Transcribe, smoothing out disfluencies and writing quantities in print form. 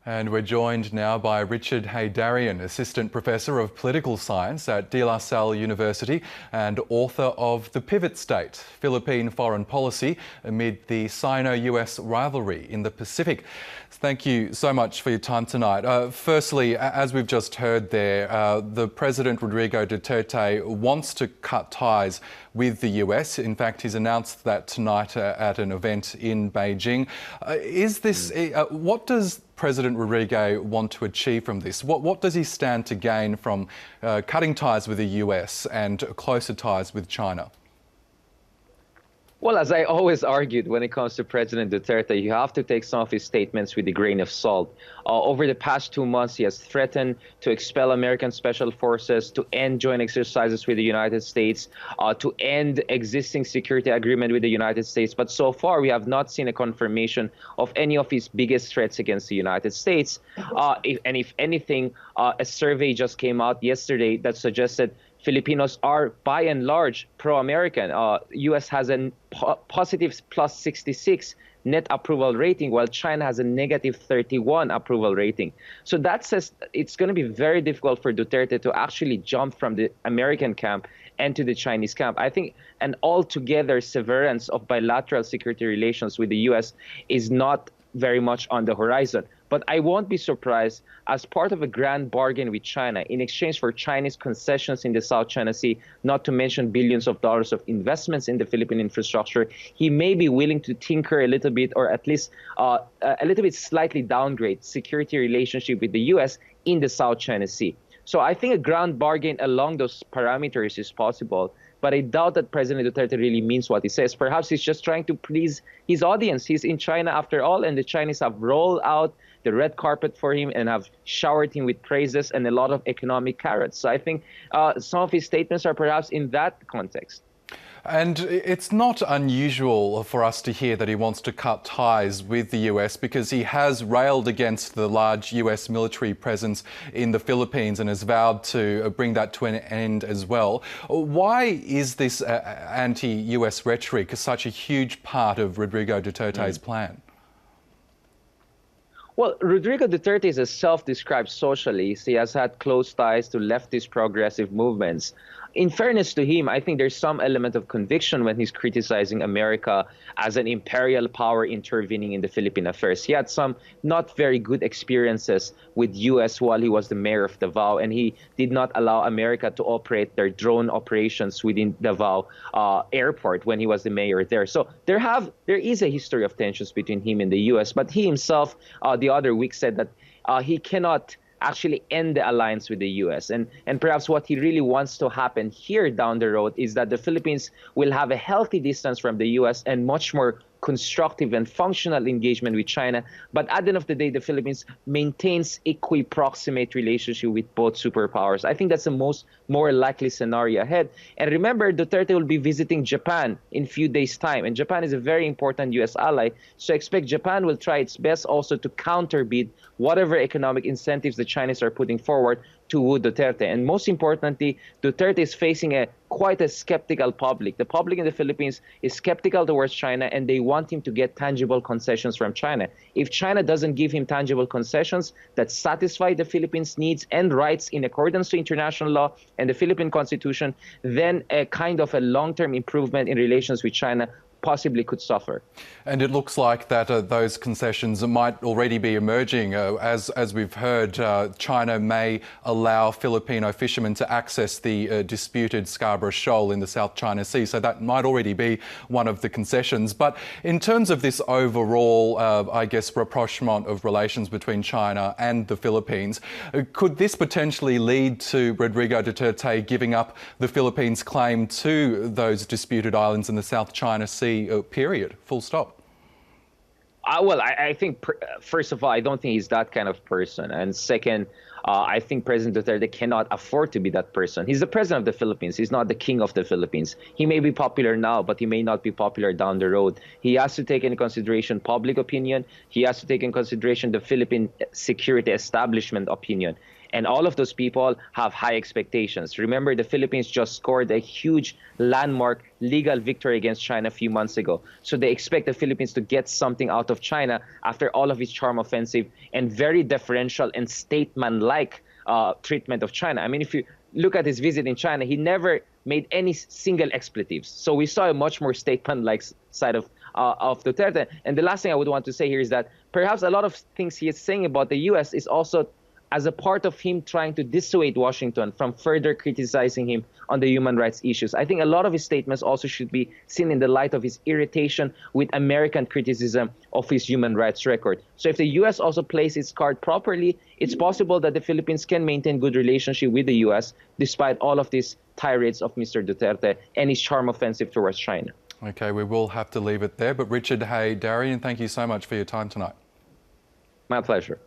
And we're joined now by Richard Heydarian, Assistant Professor of Political Science at De La Salle University and author of The Pivot State, Philippine Foreign Policy amid the Sino-US rivalry in the Pacific. Thank you so much for your time tonight. Firstly, as we've just heard there, the President Rodrigo Duterte wants to cut ties with the US. In fact, he's announced that tonight at an event in Beijing. What does President Rodrigo want to achieve from this? What does he stand to gain from cutting ties with the US and closer ties with China? Well, as I always argued when it comes to President Duterte, you have to take some of his statements with a grain of salt. Over the past 2 months, he has threatened to expel American special forces, to end joint exercises with the United States, to end existing security agreement with the United States. But so far, we have not seen a confirmation of any of his biggest threats against the United States. If anything, a survey just came out yesterday that suggested Filipinos are, by and large, pro-American. U.S. has a positive plus 66 net approval rating, while China has a negative 31 approval rating. So that says it's going to be very difficult for Duterte to actually jump from the American camp and to the Chinese camp. I think an altogether severance of bilateral security relations with the U.S. is not very much on the horizon. But I won't be surprised, as part of a grand bargain with China, in exchange for Chinese concessions in the South China Sea, not to mention billions of dollars of investments in the Philippine infrastructure, he may be willing to tinker a little bit, or at least a little bit slightly downgrade security relationship with the U.S. in the South China Sea. So I think a grand bargain along those parameters is possible. But I doubt that President Duterte really means what he says. Perhaps he's just trying to please his audience. He's in China after all, and the Chinese have rolled out the red carpet for him and have showered him with praises and a lot of economic carrots. So I think some of his statements are perhaps in that context. And it's not unusual for us to hear that he wants to cut ties with the US because he has railed against the large US military presence in the Philippines and has vowed to bring that to an end as well. Why is this anti-US rhetoric such a huge part of Rodrigo Duterte's plan? Well, Rodrigo Duterte is a self-described socialist. He has had close ties to leftist progressive movements. In fairness to him, I think there's some element of conviction when he's criticizing America as an imperial power intervening in the Philippine affairs. He had some not very good experiences with U.S. while he was the mayor of Davao, and he did not allow America to operate their drone operations within Davao airport when he was the mayor there. So there is a history of tensions between him and the U.S., but he himself the other week said that he cannot actually end the alliance with the U.S. And perhaps what he really wants to happen here down the road is that the Philippines will have a healthy distance from the U.S. and much more constructive and functional engagement with China. But at the end of the day, the Philippines maintains equi-proximate relationship with both superpowers. I think that's the more likely scenario ahead. And remember, Duterte will be visiting Japan in a few days' time. And Japan is a very important U.S. ally. So expect Japan will try its best also to counterbid whatever economic incentives the Chinese are putting forward to woo Duterte. And most importantly, Duterte is facing quite a skeptical public. The public in the Philippines is skeptical towards China, and they want him to get tangible concessions from China. If China doesn't give him tangible concessions that satisfy the Philippines' needs and rights in accordance to international law and the Philippine Constitution, then a kind of a long-term improvement in relations with China possibly could suffer. And it looks like that those concessions might already be emerging. As we've heard, China may allow Filipino fishermen to access the disputed Scarborough Shoal in the South China Sea. So that might already be one of the concessions. But in terms of this overall, I guess, rapprochement of relations between China and the Philippines, could this potentially lead to Rodrigo Duterte giving up the Philippines' claim to those disputed islands in the South China Sea? Period. Full stop. Well, I think, first of all, I don't think he's that kind of person. And second, I think President Duterte cannot afford to be that person. He's the president of the Philippines. He's not the king of the Philippines. He may be popular now, but he may not be popular down the road. He has to take into consideration public opinion. He has to take into consideration the Philippine security establishment opinion. And all of those people have high expectations. Remember, the Philippines just scored a huge landmark legal victory against China a few months ago. So they expect the Philippines to get something out of China after all of its charm offensive and very deferential and statesman-like treatment of China. I mean, if you look at his visit in China, he never made any single expletives. So we saw a much more statesman-like side of Duterte. And the last thing I would want to say here is that perhaps a lot of things he is saying about the U.S. is also as a part of him trying to dissuade Washington from further criticizing him on the human rights issues. I think a lot of his statements also should be seen in the light of his irritation with American criticism of his human rights record. So if the U.S. also plays its card properly, it's possible that the Philippines can maintain good relationship with the U.S. despite all of these tirades of Mr. Duterte and his charm offensive towards China. Okay, we will have to leave it there. But Richard Heydarian, thank you so much for your time tonight. My pleasure.